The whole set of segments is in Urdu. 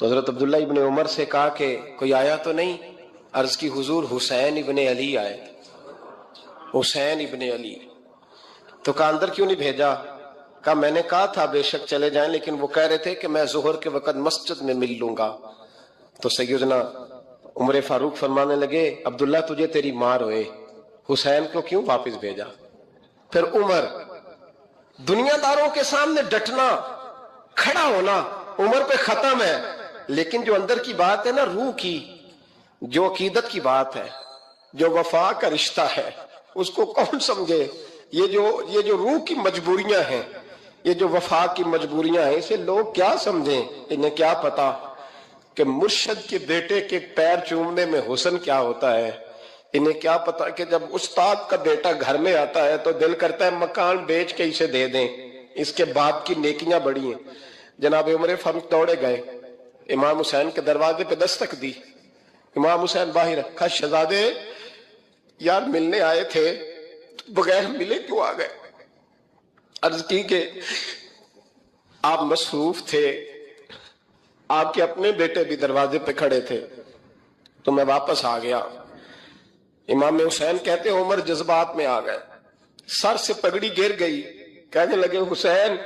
تو حضرت عبداللہ ابن عمر سے کہا کہ کوئی آیا تو نہیں؟ عرض کی حضور حسین ابن علی آئے، حسین ابن علی۔ تو کہا اندر کیوں نہیں بھیجا؟ کہا میں نے کہا تھا بے شک چلے جائیں، لیکن وہ کہہ رہے تھے کہ میں ظہر کے وقت مسجد میں مل لوں گا۔ تو سیدنا عمر فاروق فرمانے لگے عبداللہ تجھے تیری ماں روئے، حسین کو کیوں واپس بھیجا؟ پھر عمر، دنیا داروں کے سامنے ڈٹنا، کھڑا ہونا عمر پہ ختم ہے، لیکن جو اندر کی بات ہے نا، روح کی، جو عقیدت کی بات ہے، جو وفا کا رشتہ ہے، اس کو کون سمجھے؟ یہ جو روح کی مجبوریاں ہیں، یہ جو وفا کی مجبوریاں ہیں، اسے لوگ کیا سمجھیں؟ انہیں کیا پتا کہ مرشد کے بیٹے کے پیر چومنے میں حسن کیا ہوتا ہے؟ انہیں کیا پتا کہ جب استاد کا بیٹا گھر میں آتا ہے تو دل کرتا ہے مکان بیچ کے اسے دے دیں، اس کے باپ کی نیکیاں بڑی ہیں۔ جناب عمر فاروق دوڑے گئے، امام حسین کے دروازے پہ دستک دی، امام حسین باہر رکھا، شہزادے یار ملنے آئے تھے، بغیر ملے کیوں آ گئے؟ عرض کی کہ آپ مصروف تھے، آپ کے اپنے بیٹے بھی دروازے پہ کھڑے تھے، تو میں واپس آ گیا۔ امام حسین کہتے ہیں عمر جذبات میں آ گئے، سر سے پگڑی گر گئی، کہنے لگے حسین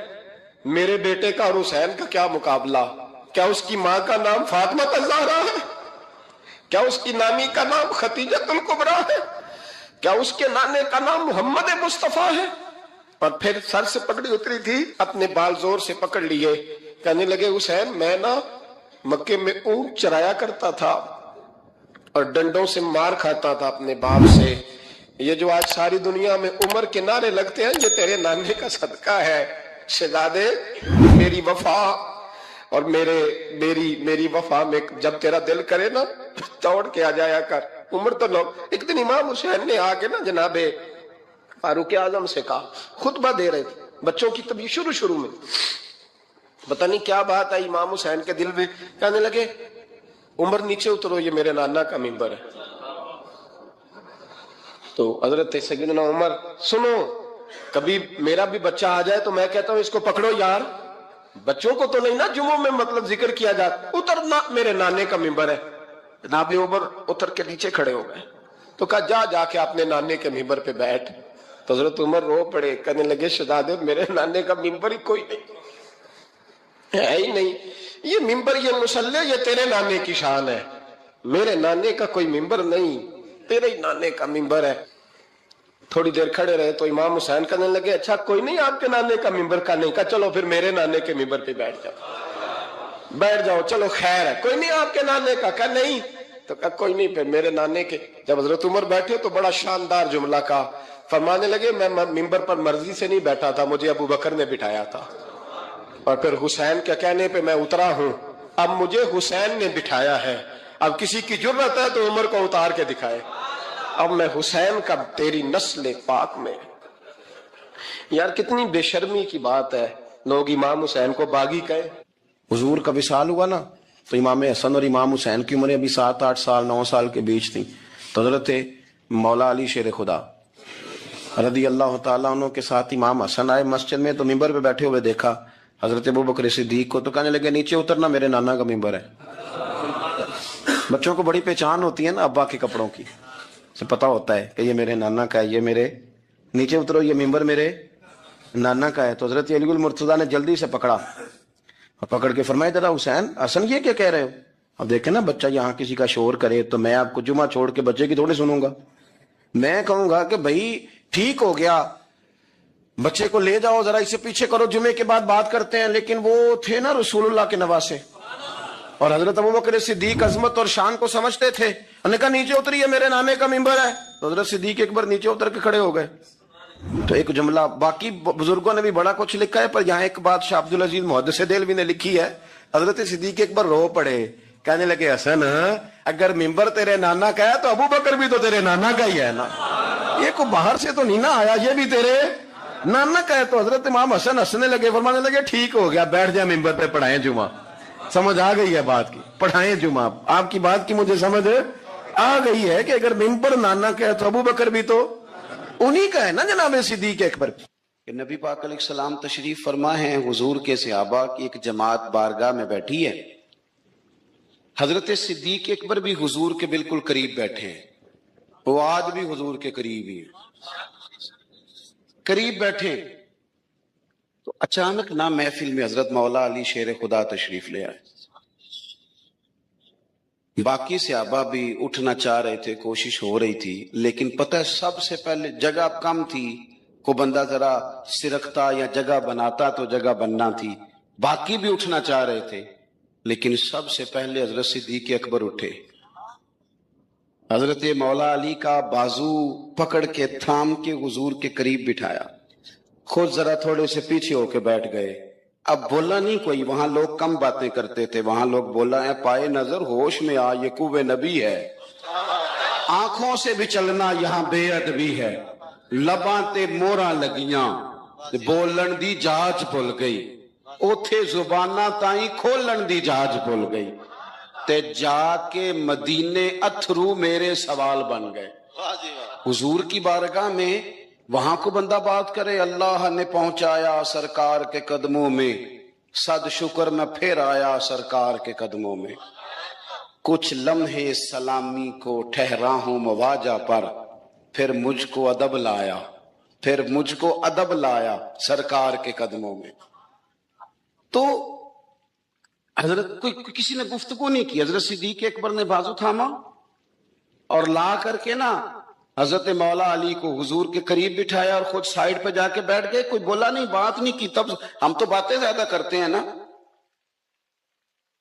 میرے بیٹے کا اور حسین کا کیا مقابلہ؟ کیا اس کی ماں کا نام فاطمہ الزہرا ہے؟ کیا اس کی نانی کا نام خدیجہ الکبریٰ ہے؟ کیا اس کے نانے کا نام محمد مصطفیٰ ہے؟ اور پھر سر سے پگڑی اتری تھی، اپنے بال زور سے پکڑ لیے، کہنے لگے حسین میں نا مکے میں اونٹ چرایا کرتا تھا اور ڈنڈوں سے مار کھاتا تھا اپنے باپ سے، یہ جو آج ساری دنیا میں عمر کے نعرے لگتے ہیں یہ تیرے نانے کا صدقہ ہے۔ شہزادے میری وفا اور میری وفا میں جب تیرا دل کرے نا دوڑ کے آ جایا کر۔ عمر تو لوگ، ایک دن امام حسین نے آ کے نا جناب فاروق اعظم سے کہا، خطبہ دے رہے تھے بچوں کی طبیعت شروع میں، پتہ نہیں کیا بات آئی امام حسین کے دل میں، کہنے لگے عمر نیچے اترو، یہ میرے نانا کا ممبر ہے۔ تو حضرت سیدنا عمر، سنو کبھی میرا بھی بچہ آ جائے تو میں کہتا ہوں اس کو پکڑو یار، بچوں کو تو نہیں نا جمعوں میں مطلب ذکر کیا جاتا، اترنا میرے نانے کا ممبر ہے۔ جناب عمر اتر کے نیچے کھڑے ہو گئے، تو کہا جا کے اپنے نانے کے ممبر پہ بیٹھ۔ تو حضرت عمر رو پڑے، کہنے لگے شہزادے میرے نانے کا ممبر ہی کوئی نہیں ہے ہی نہیں، یہ ممبر یہ مصلی یہ تیرے نانے کی شان ہے، میرے نانے کا کوئی ممبر نہیں، تیرے ہی نانے کا ممبر ہے۔ تھوڑی دیر کھڑے رہے تو امام حسین کہنے لگے اچھا کوئی نہیں آپ کے نانے کا ممبر کا نہیں؟ کہا چلو پھر میرے نانے کے ممبر پہ بیٹھ جاؤ، چلو خیر ہے، کوئی نہیں آپ کے نانے کا؟ کہا نہیں۔ تو کہا کوئی نہیں پھر میرے نانے کے۔ جب حضرت عمر بیٹھے تو بڑا شاندار جملہ کہا، فرمانے لگے میں ممبر پر مرضی سے نہیں بیٹھا تھا، مجھے ابو بکر نے بٹھایا تھا، اور پھر حسین کے کہنے پہ میں اترا ہوں، اب مجھے حسین نے بٹھایا ہے، اب کسی کی جرت ہے تو عمر کو اتار کے دکھائے، اب میں حسین کا تیری نسل پاک میں۔ یار کتنی بے شرمی کی بات ہے، لوگ امام حسین کو باغی کہے۔ حضور کا وصال ہوا نا تو امام حسن اور امام حسین کی عمریں ابھی 7-8 سال 9 سال کے بیچ تھیں، تو حضرت مولا علی شیر خدا رضی اللہ تعالیٰ عنہ کے ساتھ امام حسن آئے مسجد میں، تو ممبر پہ بیٹھے ہوئے دیکھا حضرت ابوبکر صدیق کو، تو کہنے لگے نیچے اترنا میرے نانا کا ممبر ہے۔ بچوں کو بڑی پہچان ہوتی ہے نا ابا کے کپڑوں کی، سے پتا ہوتا ہے کہ یہ میرے نانا کا ہے، یہ میرے نیچے اترو یہ ممبر میرے نانا کا ہے۔ تو حضرت علی المرتضیٰ نے جلدی سے پکڑا اور پکڑ کے فرمایا ذرا حسین حسن یہ کیا کہہ رہے ہو؟ اب دیکھیں نا بچہ یہاں کسی کا شور کرے تو میں آپ کو جمعہ چھوڑ کے بچے کی تھوڑی سنوں گا، میں کہوں گا کہ بھائی ٹھیک ہو گیا بچے کو لے جاؤ ذرا اسے پیچھے کرو جمعے کے بعد بات کرتے ہیں، لیکن وہ تھے نا رسول اللہ کے نواسے، اور حضرت ابوبکر صدیق عظمت اور شان کو سمجھتے تھے، انہوں نے کہا نیچے اتریے میرے نانے کا ممبر ہے۔ تو حضرت صدیق ایک بار نیچے اتر کے کھڑے ہو گئے۔ تو ایک جملہ، باقی بزرگوں نے بھی بڑا کچھ لکھا ہے، پر یہاں ایک بات شاہ عبد العزیز محدث دہلوی نے لکھی ہے، حضرت صدیق ایک بار رو پڑے، کہنے لگے حسن اگر ممبر تیرے نانا کا ہے تو ابو بکر بھی تو تیرے نانا کا ہی ہے نا، یہ کو باہر سے تو نہیں نا آیا، یہ بھی تیرے نانا کا ہے۔ تو حضرت امام حسن ہنسنے لگے، فرمانے لگے ٹھیک ہو گیا بیٹھ جائے ممبر پہ پڑھائیں جمعہ۔ سمجھ آ گئی ہے بات کی، پڑھائیں جمعہ، آپ کی بات کی مجھے سمجھ آ گئی ہے کہ اگر ممبر نانا کا ہے تو ابو بکر بھی تو انہی کا ہے نا جناب صدیق اکبر۔ نبی پاک علیہ السلام تشریف فرما ہیں، حضور کے صحابہ کی ایک جماعت بارگاہ میں بیٹھی ہے، حضرت صدیق اکبر بھی حضور کے بالکل قریب بیٹھے ہیں، وہ آج بھی حضور کے قریب ہی ہیں، قریب بیٹھے ہیں۔ تو اچانک نہ محفل میں حضرت مولا علی شیر خدا تشریف لے آئے۔ باقی صحابہ بھی اٹھنا چاہ رہے تھے، کوشش ہو رہی تھی، لیکن پتہ ہے سب سے پہلے جگہ کم تھی، کو بندہ ذرا سرکتا یا جگہ بناتا تو جگہ بننا تھی، باقی بھی اٹھنا چاہ رہے تھے، لیکن سب سے پہلے حضرت صدیق اکبر اٹھے۔ حضرت مولا علی کا بازو پکڑ کے تھام کے حضور کے قریب بٹھایا، خود ذرا تھوڑے سے پیچھے ہو کے بیٹھ گئے۔ اب بولا نہیں کوئی، وہاں لوگ کم باتیں کرتے تھے، وہاں لوگ بولا ہے پائے نظر ہوش میں آ، یہ کوے نبی ہے، آنکھوں سے بھی چلنا یہاں بے ادبی ہے، لباں تے موراں لگیاں بولن دی جاچ بھول گئی، اوتھے زباناں تائیں کھولن دی جاچ بھول گئی، تے جا کے مدینے اتھرو میرے سوال بن گئے۔ حضور کی بارگاہ میں وہاں کو بندہ بات کرے، اللہ نے پہنچایا سرکار کے قدموں میں، صد شکر میں پھر آیا سرکار کے قدموں میں، کچھ لمحے سلامی کو ٹھہرا ہوں مواجہ پر، پھر مجھ کو ادب لایا، پھر مجھ کو ادب لایا سرکار کے قدموں میں۔ تو حضرت کوئی کسی نے گفتگو نہیں کی، حضرت صدیق اکبر نے بازو تھاما اور لا کر کے نا حضرت مولا علی کو حضور کے قریب بٹھایا اور خود سائیڈ پہ جا کے بیٹھ گئے، کوئی بولا نہیں، بات نہیں کی۔ تب ہم تو باتیں زیادہ کرتے ہیں نا،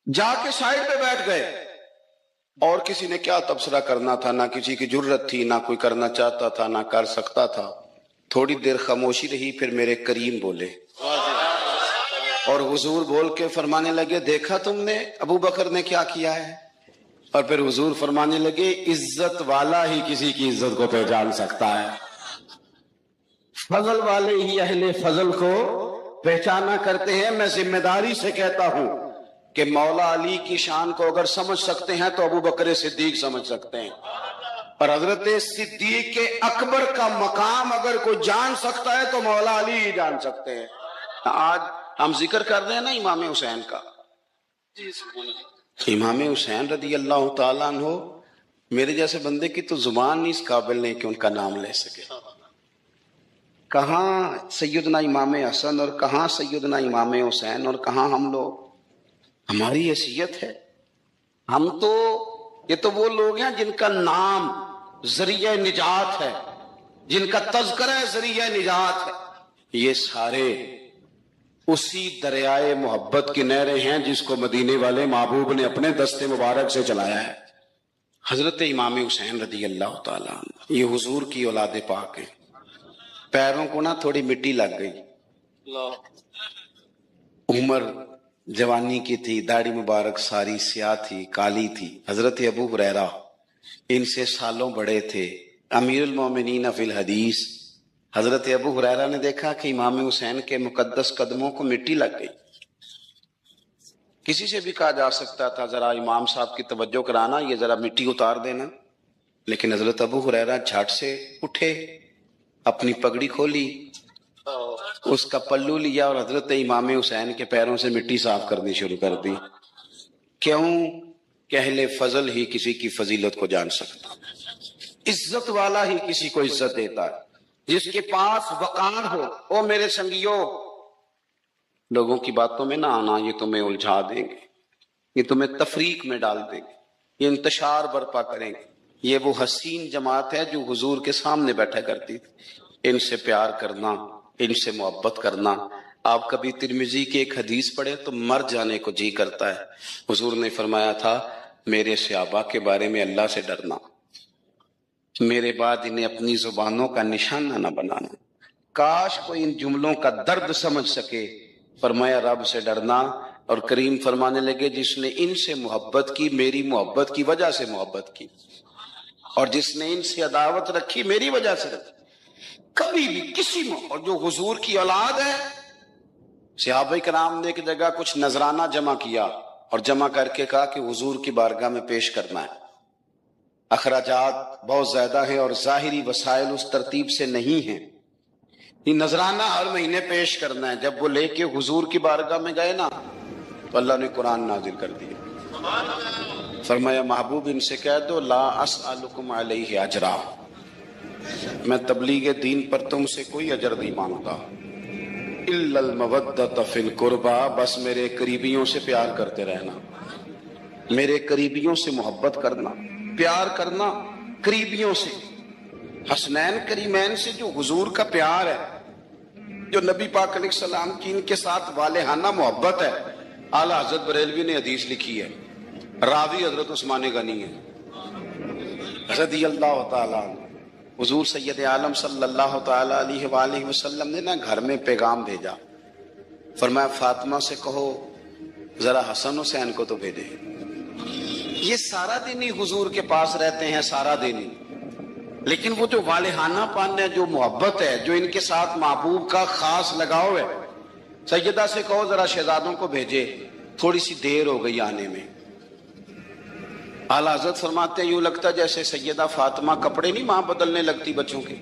جا کے سائیڈ پہ بیٹھ گئے، اور کسی نے کیا تبصرہ کرنا تھا، نہ کسی کی جرت تھی، نہ کوئی کرنا چاہتا تھا، نہ کر سکتا تھا۔ تھوڑی دیر خاموشی رہی، پھر میرے کریم بولے اور حضور بول کے فرمانے لگے، دیکھا تم نے ابو بکر نے کیا کیا ہے؟ اور پھر حضور فرمانے لگے، عزت والا ہی کسی کی عزت کو پہچان سکتا ہے، فضل والے ہی اہل فضل کو پہچانا کرتے ہیں۔ میں ذمہ داری سے کہتا ہوں کہ مولا علی کی شان کو اگر سمجھ سکتے ہیں تو ابو بکر صدیق سمجھ سکتے ہیں، اور حضرت صدیق اکبر کا مقام اگر کوئی جان سکتا ہے تو مولا علی ہی جان سکتے ہیں۔ آج ہم ذکر کر رہے ہیں نا امام حسین کا، امام حسین رضی اللہ تعالیٰ عنہ، میرے جیسے بندے کی تو زبان نہیں اس قابل نہیں کہ ان کا نام لے سکے۔ کہاں سیدنا امام حسن اور کہاں سیدنا امام حسین اور کہاں ہم لوگ، ہماری حیثیت ہے، ہم تو یہ تو وہ لوگ ہیں جن کا نام ذریعہ نجات ہے، جن کا تذکرہ ذریعہ نجات ہے، یہ سارے اسی دریائے محبت کی نہریں ہیں جس کو مدینے والے محبوب نے اپنے دستے مبارک سے چلایا ہے۔ حضرت امام حسین رضی اللہ تعالیٰ عنہ یہ حضور کی اولاد پاک ہیں، پیروں کو نا تھوڑی مٹی لگ گئی، عمر جوانی کی تھی، داڑھی مبارک ساری سیاہ تھی، کالی تھی۔ حضرت ابو ہریرہ ان سے سالوں بڑے تھے، امیر المومنین فی الحدیث۔ حضرت ابو ہریرہ نے دیکھا کہ امام حسین کے مقدس قدموں کو مٹی لگ گئی۔ کسی سے بھی کہا جا سکتا تھا ذرا امام صاحب کی توجہ کرانا، یہ ذرا مٹی اتار دینا، لیکن حضرت ابو ہریرہ جھٹ سے اٹھے، اپنی پگڑی کھولی، اس کا پلو لیا اور حضرت امام حسین کے پیروں سے مٹی صاف کرنی شروع کر دی۔ کیوں کہ اہل فضل ہی کسی کی فضیلت کو جان سکتا، عزت والا ہی کسی کو عزت دیتا ہے، جس کے پاس وقار ہو۔ او میرے سنگیو، لوگوں کی باتوں میں نہ آنا، یہ تمہیں الجھا دیں گے، یہ تمہیں تفریق میں ڈال دیں گے، یہ انتشار برپا کریں گے۔ یہ وہ حسین جماعت ہے جو حضور کے سامنے بیٹھا کرتی تھی۔ ان سے پیار کرنا، ان سے محبت کرنا۔ آپ کبھی ترمذی کی ایک حدیث پڑھے تو مر جانے کو جی کرتا ہے۔ حضور نے فرمایا تھا، میرے صحابہ کے بارے میں اللہ سے ڈرنا، میرے بعد انہیں اپنی زبانوں کا نشانہ نہ بنانا۔ کاش کوئی ان جملوں کا درد سمجھ سکے۔ فرمایا رب سے ڈرنا، اور کریم فرمانے لگے جس نے ان سے محبت کی میری محبت کی وجہ سے محبت کی، اور جس نے ان سے عداوت رکھی میری وجہ سے رکھی۔ کبھی بھی کسی میں، اور جو حضور کی اولاد ہے، صحابہ کرام نے ایک جگہ کچھ نذرانہ جمع کیا اور جمع کر کے کہا کہ حضور کی بارگاہ میں پیش کرنا ہے۔ اخراجات بہت زیادہ ہیں اور ظاہری وسائل اس ترتیب سے نہیں ہیں، یہ نذرانہ ہر مہینے پیش کرنا ہے۔ جب وہ لے کے حضور کی بارگاہ میں گئے نا تو اللہ نے قرآن نازل کر دیا۔ فرمایا محبوب ان سے کہہ دو لا اسألکم علیہ اجرا، میں تبلیغ دین پر تم سے کوئی اجر نہیں مانگتا، الا المودۃ فی القربى، بس میرے قریبیوں سے پیار کرتے رہنا، میرے قریبیوں سے محبت کرنا، پیار کرنا قریبیوں سے، حسنین کریمین سے جو حضور کا پیار ہے، جو نبی پاک علیہ السلام کی ان کے ساتھ والہانہ محبت ہے۔ اعلیٰ حضرت بریلوی نے حدیث لکھی ہے، راوی حضرت عثمان غنی ہے رضی اللہ تعالیٰ عنہ۔ حضور سید عالم صلی اللہ تعالیٰ علیہ وآلہ وسلم نے نا گھر میں پیغام بھیجا، فرمایا فاطمہ سے کہو ذرا حسن حسین کو تو بھیجے۔ یہ سارا دن ہی حضور کے پاس رہتے ہیں، سارا دن ہی، لیکن وہ جو والہانہ پن ہے، جو محبت ہے، جو ان کے ساتھ محبوب کا خاص لگاؤ ہے، سیدہ سے کہو ذرا شہزادوں کو بھیجے، تھوڑی سی دیر ہو گئی آنے میں۔ اعلیٰ حضرت فرماتے ہیں یوں لگتا جیسے سیدہ فاطمہ کپڑے نہیں ماں بدلنے لگتی بچوں کے،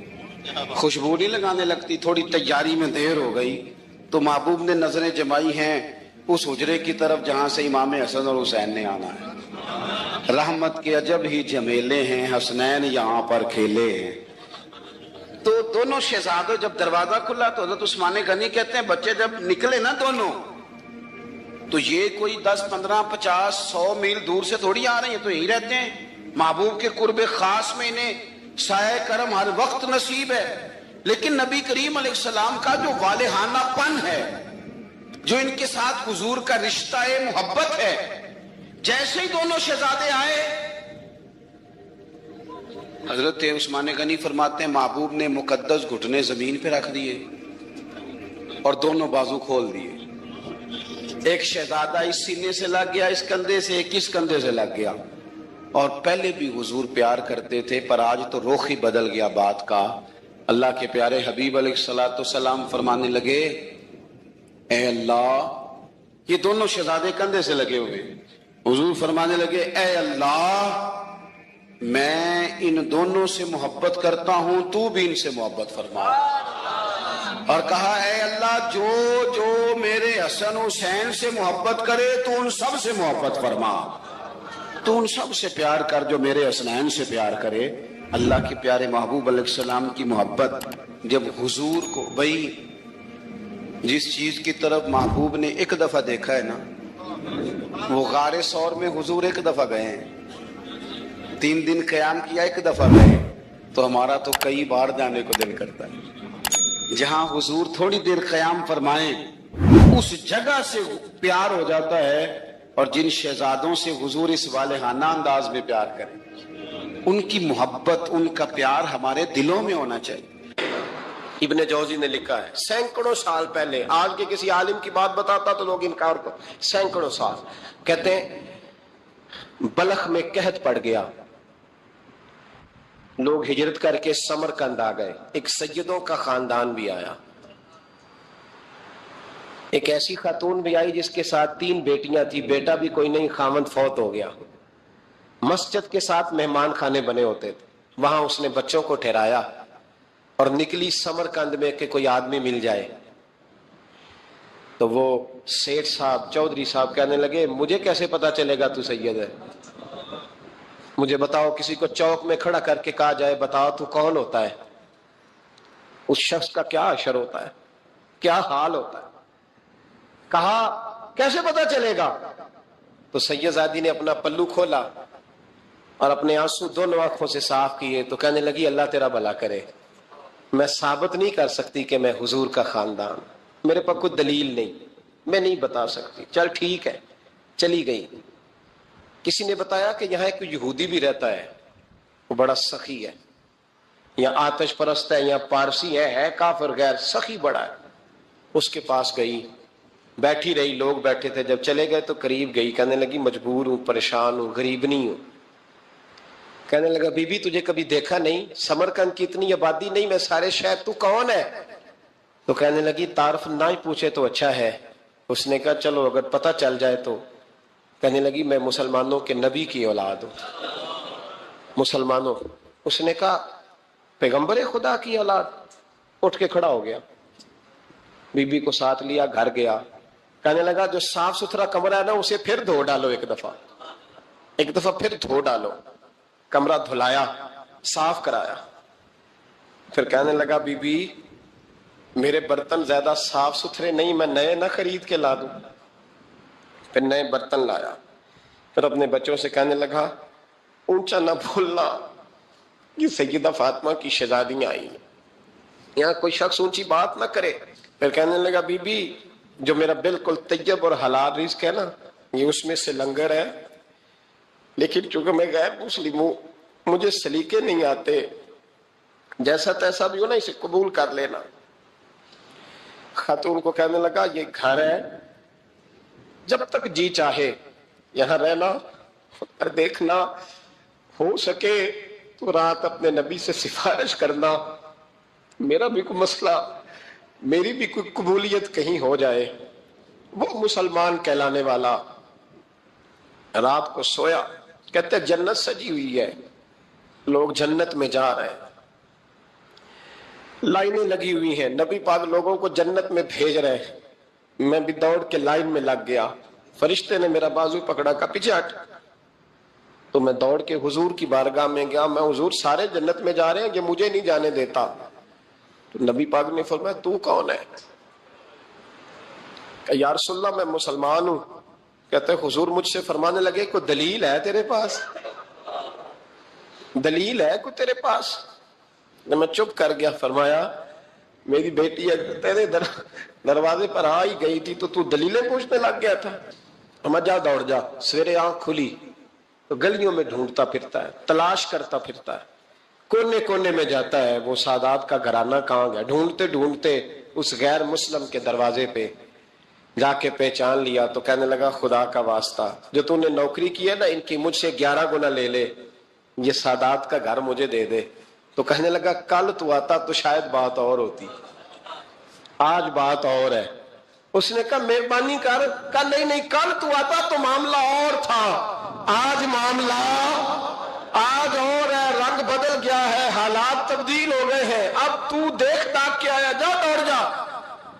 خوشبو نہیں لگانے لگتی، تھوڑی تیاری میں دیر ہو گئی تو محبوب نے نظریں جمائی ہیں اس حجرے کی طرف جہاں سے امام حسن اور حسین نے آنا ہے۔ رحمت کے عجب ہی جمیلے ہیں، حسنین یہاں پر کھیلے ہیں۔ تو دونوں شہزادوں جب دروازہ کھلا تو حضرت عثمان غنی کہتے ہیں بچے جب نکلے نا دونوں، تو یہ کوئی 10 15 50 100 میل دور سے تھوڑی آ رہے ہیں، تو یہی رہتے ہیں محبوب کے قرب خاص میں، انہیں سایہ کرم ہر وقت نصیب ہے۔ لیکن نبی کریم علیہ السلام کا جو والہانہ پن ہے، جو ان کے ساتھ حضور کا رشتہ محبت ہے، جیسے ہی دونوں شہزادے آئے، حضرت عثمان غنی فرماتے ہیں محبوب نے مقدس گھٹنے زمین پہ رکھ دیے اور دونوں بازو کھول دیے۔ ایک شہزادہ اس سینے سے لگ گیا اس کندھے سے، ایک اس کندھے سے لگ گیا، اور پہلے بھی حضور پیار کرتے تھے پر آج تو رخ ہی بدل گیا بات کا۔ اللہ کے پیارے حبیب علیہ الصلوۃ والسلام فرمانے لگے اے اللہ، یہ دونوں شہزادے کندھے سے لگے ہوئے، حضور فرمانے لگے اے اللہ میں ان دونوں سے محبت کرتا ہوں، تو بھی ان سے محبت فرما۔ اور کہا اے اللہ جو جو میرے حسن حسین سے محبت کرے تو ان سب سے محبت فرما، تو ان سب سے پیار کر جو میرے حسنین سے پیار کرے۔ اللہ کے پیارے محبوب علیہ السلام کی محبت جب حضور کو، بھئی جس چیز کی طرف محبوب نے ایک دفعہ دیکھا ہے نا، وہ غار ثور میں حضور ایک دفعہ گئے ہیں، 3 دن قیام کیا ایک دفعہ گئے، تو ہمارا تو کئی بار جانے کو دل کرتا ہے۔ جہاں حضور تھوڑی دیر قیام فرمائیں اس جگہ سے پیار ہو جاتا ہے، اور جن شہزادوں سے حضور اس والہانہ انداز میں پیار کریں، ان کی محبت، ان کا پیار ہمارے دلوں میں ہونا چاہیے۔ ابن جوزی نے لکھا ہے سینکڑوں سال پہلے، آج کے کسی عالم کی بات بتاتا تو لوگ انکار کو، سینکڑوں سال، کہتے ہیں بلخ میں قحط پڑ گیا، لوگ ہجرت کر کے سمرقند آ گئے، ایک سیدوں کا خاندان بھی آیا، ایک ایسی خاتون بھی آئی جس کے ساتھ 3 بیٹیاں تھی، بیٹا بھی کوئی نہیں، خاوند فوت ہو گیا۔ مسجد کے ساتھ مہمان خانے بنے ہوتے تھے، وہاں اس نے بچوں کو ٹھہرایا اور نکلی سمرقند میں کہ کوئی آدمی مل جائے۔ تو وہ سیٹھ صاحب، چودھری صاحب کہنے لگے مجھے کیسے پتا چلے گا تو سید ہے، مجھے بتاؤ، کسی کو چوک میں کھڑا کر کے کہا جائے بتاؤ تو کون ہوتا ہے، اس شخص کا کیا اشر ہوتا ہے، کیا حال ہوتا ہے، کہا کیسے پتا چلے گا؟ تو سیدزادی نے اپنا پلو کھولا اور اپنے آنسو دونوں آنکھوں سے صاف کیے تو کہنے لگی اللہ تیرا بھلا کرے، میں ثابت نہیں کر سکتی کہ میں حضور کا خاندان، میرے پاس کوئی دلیل نہیں، میں نہیں بتا سکتی، چل ٹھیک ہے، چلی گئی۔ کسی نے بتایا کہ یہاں ایک یہودی بھی رہتا ہے، وہ بڑا سخی ہے، یا آتش پرست ہے، یا پارسی ہے کافر غیر، سخی بڑا ہے۔ اس کے پاس گئی، بیٹھی رہی، لوگ بیٹھے تھے، جب چلے گئے تو قریب گئی، کہنے لگی مجبور ہوں، پریشان ہوں، غریب نہیں ہوں۔ کہنے لگا بی بی تجھے کبھی دیکھا نہیں، سمرقند کی اتنی آبادی نہیں، میں سارے شہر، تو کون ہے؟ تو کہنے لگی تعارف نہ ہی پوچھے تو اچھا ہے۔ اس نے کہا چلو اگر پتہ چل جائے تو۔ کہنے لگی میں مسلمانوں کے نبی کی اولاد ہوں، مسلمانوں۔ اس نے کہا پیغمبر خدا کی اولاد؟ اٹھ کے کھڑا ہو گیا، بی بی کو ساتھ لیا، گھر گیا، کہنے لگا جو صاف ستھرا کمرہ ہے نا اسے پھر دھو ڈالو ایک دفعہ، ایک دفعہ پھر دھو ڈالو، کمرہ دھلایا، صاف کرایا، پھر کہنے لگا بی بی میرے برتن زیادہ صاف ستھرے نہیں، میں نئے نہ خرید کے لا دوں۔ پھر نئے برتن لایا، پھر اپنے بچوں سے کہنے لگا اونچا نہ بھولنا، یہ سیدہ فاطمہ کی شہزادیاں آئی ہیں، یہاں کوئی شخص اونچی بات نہ کرے۔ پھر کہنے لگا بی بی جو میرا بالکل طیب اور حلال رزق ہے نا، یہ اس میں سے لنگر ہے، لیکن چونکہ میں غیر مسلم ہوں، مجھے سلیقے نہیں آتے، جیسا تیسا بھی ہو نا اسے قبول کر لینا۔ خاتون کو کہنے لگا یہ گھر ہے، جب تک جی چاہے یہاں رہنا، اور دیکھنا ہو سکے تو رات اپنے نبی سے سفارش کرنا، میرا بھی کوئی مسئلہ، میری بھی کوئی قبولیت کہیں ہو جائے۔ وہ مسلمان کہلانے والا رات کو سویا، کہتے جنت سجی ہوئی ہے، لوگ جنت میں جا رہے ہیں، لائنیں لگی ہوئی ہیں، نبی پاک لوگوں کو جنت میں بھیج رہے ہیں، میں بھی دوڑ کے لائن میں لگ گیا، فرشتے نے میرا بازو پکڑا، کہا پیچھے ہٹ، تو میں دوڑ کے حضور کی بارگاہ میں گیا، میں حضور سارے جنت میں جا رہے ہیں، یہ مجھے نہیں جانے دیتا۔ تو نبی پاک نے فرمایا تو کون ہے؟ کہ یا رسول اللہ میں مسلمان ہوں۔ کہتے حضور مجھ سے فرمانے لگے کوئی دلیل ہے تیرے پاس؟ دلیل ہے کوئی تیرے پاس؟ میں چپ کر گیا، فرمایا میری بیٹی تیرے دروازے پر آ ہی گئی تھی تو دلیلیں پوچھنے لگ گیا تھا۔ ہم جا دوڑ جا، سویرے آنکھ کھلی تو گلیوں میں ڈھونڈتا پھرتا ہے، تلاش کرتا پھرتا ہے، کونے کونے میں جاتا ہے وہ سادات کا گھرانہ کہاں گیا، ڈھونڈتے ڈھونڈتے اس غیر مسلم کے دروازے پہ جا کے پہچان لیا، تو کہنے لگا خدا کا واسطہ جو تو نے نوکری کی ہے نا ان کی مجھ سے 11 گنا لے لے، یہ سادات کا گھر مجھے دے دے۔ تو کہنے لگا کل تو آتا تو شاید بات اور ہوتی، آج بات اور ہے۔ اس نے کہا مہربانی کر، کہا نہیں کل تو آتا تو معاملہ اور تھا، آج معاملہ آج اور ہے، رنگ بدل گیا ہے، حالات تبدیل ہو گئے ہیں، اب تو دیکھ تاک کے آیا، جا دوڑ جا۔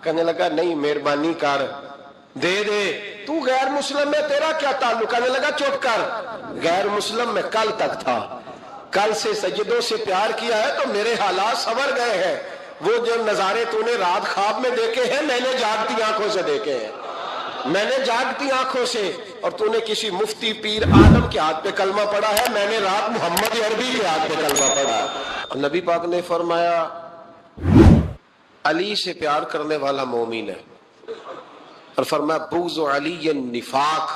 کہنے لگا نہیں مہربانی کر دے دے، تو غیر مسلم ہے تیرا کیا تعلق؟ کہنے لگا چپ کر، غیر مسلم میں کل تک تھا، کل سے سجدوں سے پیار کیا ہے تو میرے حالات سنور گئے ہیں، وہ جو نظارے تو نے رات خواب میں دیکھے ہیں میں نے جاگتی آنکھوں سے دیکھے ہیں، میں نے جاگتی آنکھوں سے، اور تو نے کسی مفتی پیر عالم کے ہاتھ پہ کلمہ پڑھا ہے، میں نے رات محمد عربی کے ہاتھ پہ کلمہ پڑھا ہے۔ نبی پاک نے فرمایا علی سے پیار کرنے والا مومن ہے، اور فرمایا بغض علی نفاق،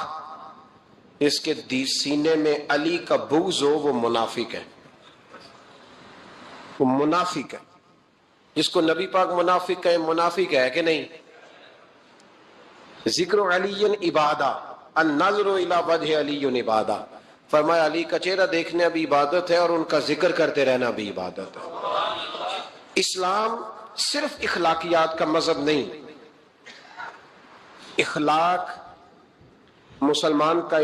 اس کے سینے میں علی کا بغض ہو وہ منافق ہے، وہ منافق ہے۔ جس کو نبی پاک منافق کہے منافق ہے کہ نہیں؟ ذکر علی عبادہ، النظر الی وجہ علی عبادہ، فرمایا علی کا چہرہ دیکھنا بھی عبادت ہے اور ان کا ذکر کرتے رہنا بھی عبادت ہے۔ اسلام صرف اخلاقیات کا مذہب نہیں، اخلاق مسلمان کا